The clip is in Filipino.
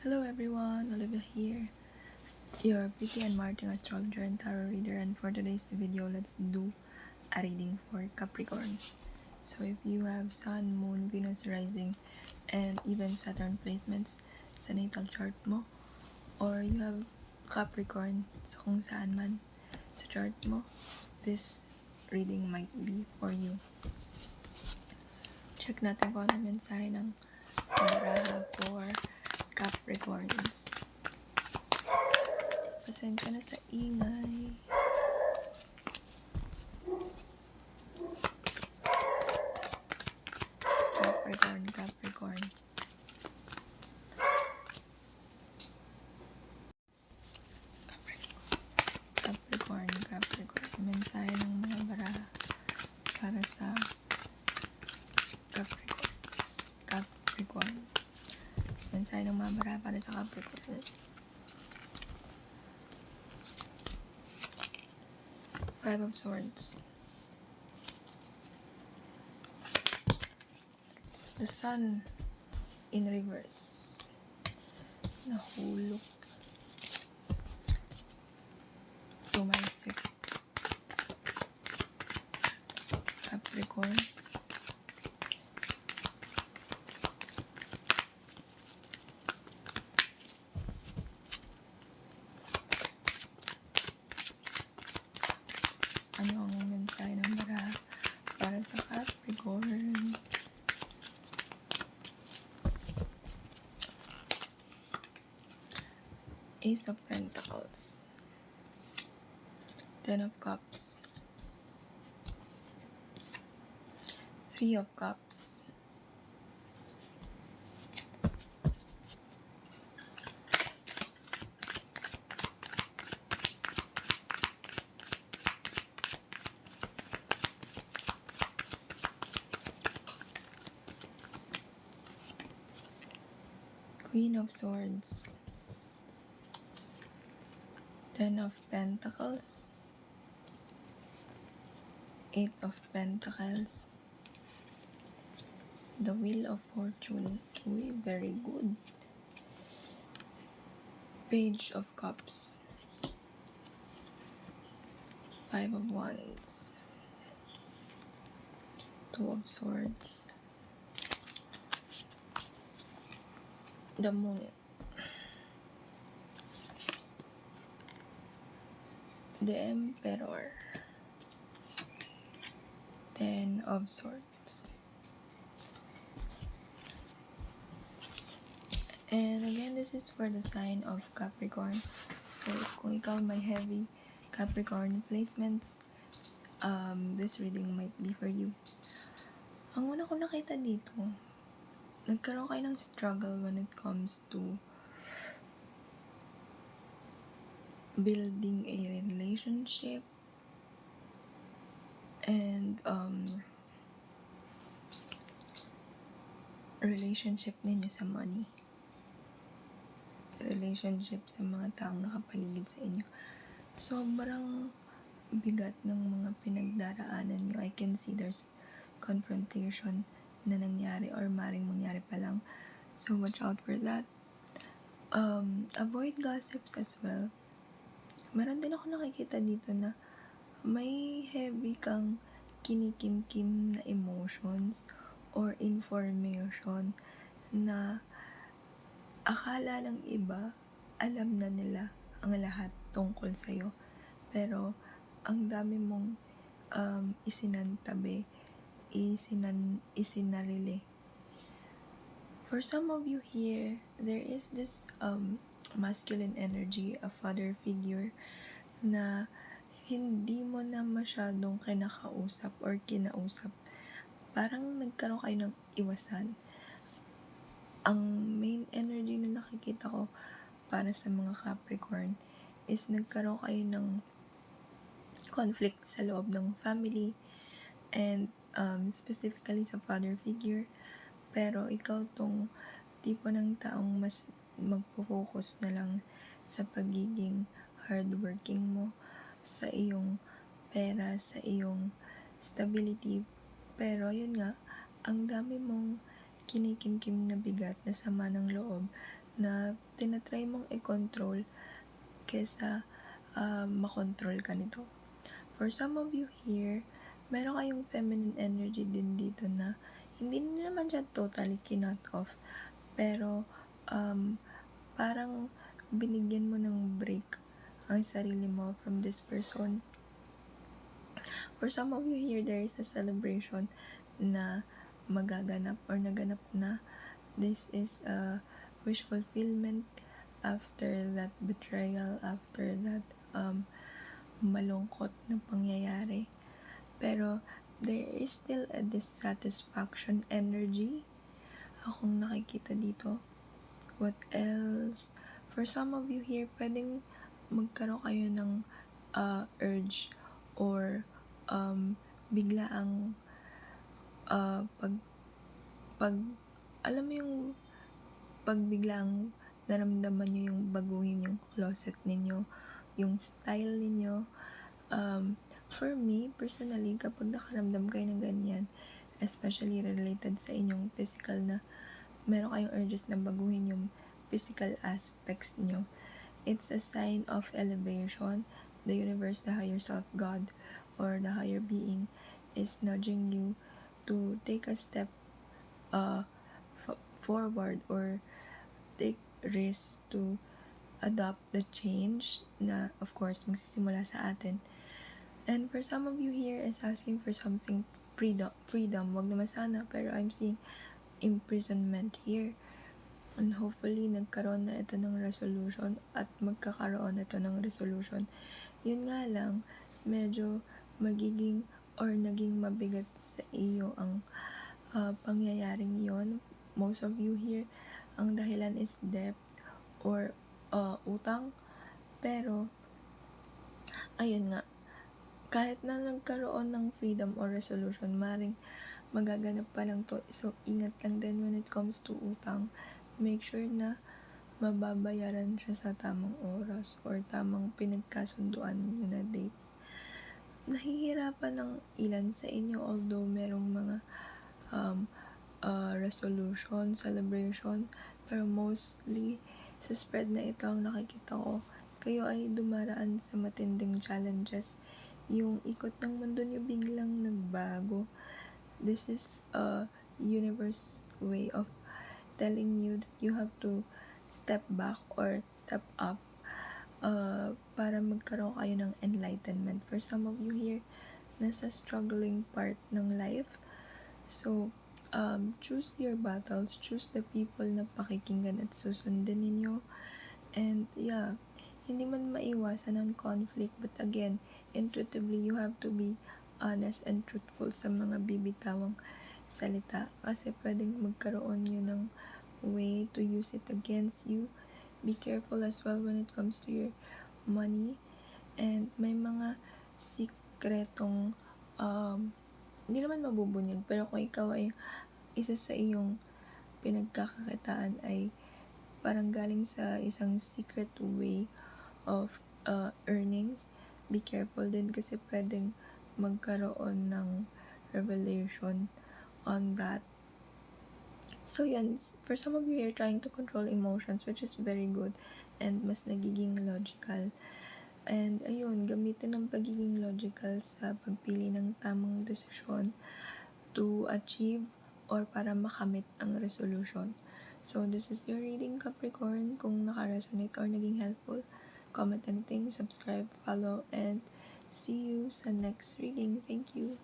Hello everyone, Olivia here, your PT and Martin astrologer and tarot reader, and for today's video, let's do a reading for Capricorn. So if you have Sun, Moon, Venus rising, and even Saturn placements sa natal chart mo, or you have Capricorn sa kung saan man sa chart mo, this reading might be for you. Check natin kung ano mensahe ng baraha for Capricorns. Pasensya na sa ingay. Capricorn. Mensahe ng mga baraha para sa Capricorn. Mensahe ng mga baraha para sa Capricorn. Five of Swords. The Sun in reverse. Nahulog. Tumalsik. Capricorn. Ano ang mensahe ng baraha para sa Capricorn? Ace of Pentacles. Ten of Cups. Three of Cups. Queen of Swords. Ten of Pentacles. Eight of Pentacles. The Wheel of Fortune. Very good. Page of Cups. Five of Wands. Two of Swords. The Moon. The Emperor. Ten of Swords. And again, this is for the sign of Capricorn. So, kung ikaw may heavy Capricorn placements, this reading might be for you. Ang una ko nakita dito, nagkaroon kayo ng struggle when it comes to building a relationship and relationship ninyo sa money, relationship sa mga taong nakapaligid sa inyo. Sobrang bigat ng mga pinagdaraanan nyo. I can see there's confrontation na nangyari or maring mangyari pa lang. So watch out for that. Avoid gossips as well. Meron din ako nakikita dito na may heavy kang kinikim-kim na emotions or information na akala ng iba alam na nila ang lahat tungkol sa'yo, pero ang dami mong isinantabi, isinarili. For some of you here, there is this masculine energy, a father figure na hindi mo na masyadong kinakausap or kinausap. Parang nagkaroon kayo ng iwasan. Ang main energy na nakikita ko para sa mga Capricorn is nagkaroon kayo ng conflict sa loob ng family and specifically sa father figure. Pero ikaw tong tipo ng taong mas magpo-focus na lang sa pagiging hardworking mo, sa iyong pera, sa iyong stability. Pero yun nga, ang dami mong kinikim-kim na bigat na sama ng loob na tinatry mong i-control kesa makontrol ka nito. For some of you here, meron kayong feminine energy din dito na hindi naman siya totally kinot off, pero parang binigyan mo ng break ang sarili mo from this person. For some of you here, there is a celebration na magaganap or naganap na. This is a wish fulfillment after that betrayal, after that malungkot na pangyayari. Pero there is still a dissatisfaction energy akong nakikita dito. What else? For some of you here, pwedeng magkaroon kayo ng urge or biglaang pag alam mo yung pag biglang naramdaman nyo yung baguhin yung closet ninyo, yung style ninyo. For me, personally, kapag nakaramdam kayo ng ganyan, especially related sa inyong physical na meron kayong urges na baguhin yung physical aspects nyo, it's a sign of elevation. The universe, the higher self, God, or the higher being is nudging you to take a step forward or take risk to adopt the change na of course magsisimula sa atin. And for some of you here is asking for something freedom, wag naman sana, pero I'm seeing imprisonment here. And hopefully nagkaroon na ito ng resolution at magkakaroon ito ng resolution. Yun nga lang, medyo magiging or naging mabigat sa iyo ang pangyayaring yon. Most of you here, ang dahilan is debt or utang. Pero, ayun nga, kahit na nagkaroon ng freedom or resolution, maring magaganap pa lang to. So, ingat lang din when it comes to utang. Make sure na mababayaran siya sa tamang oras or tamang pinagkasunduan niyo na date. Nahihirapan ng ilan sa inyo, although merong mga resolution, celebration, pero mostly sa spread na ito ang nakikita ko, kayo ay dumaraan sa matinding challenges. Yung ikot ng mundo niyo biglang nagbago. This is a universe's way of telling you that you have to step back or step up para magkaroon kayo ng enlightenment. For some of you here, nasa struggling part ng life. So, choose your battles, choose the people na pakikinggan at susundin ninyo. And yeah, hindi man maiwasan ang conflict, but again, intuitively, you have to be honest and truthful sa mga bibitawang salita. Kasi pwedeng magkaroon yun ng way to use it against you. Be careful as well when it comes to your money. And may mga sikretong hindi naman mabubunyag, pero kung ikaw ay isa sa iyong pinagkakakitaan ay parang galing sa isang secret way of earnings, be careful din kasi pwedeng magkaroon ng revelation on that. So yan, for some of you here trying to control emotions, which is very good and mas nagiging logical. And ayun, gamitin ang pagiging logical sa pagpili ng tamang desisyon to achieve or para makamit ang resolution. So this is your reading, Capricorn. Kung naka-resonate or naging helpful, comment anything, subscribe, follow, and see you sa next reading. Thank you.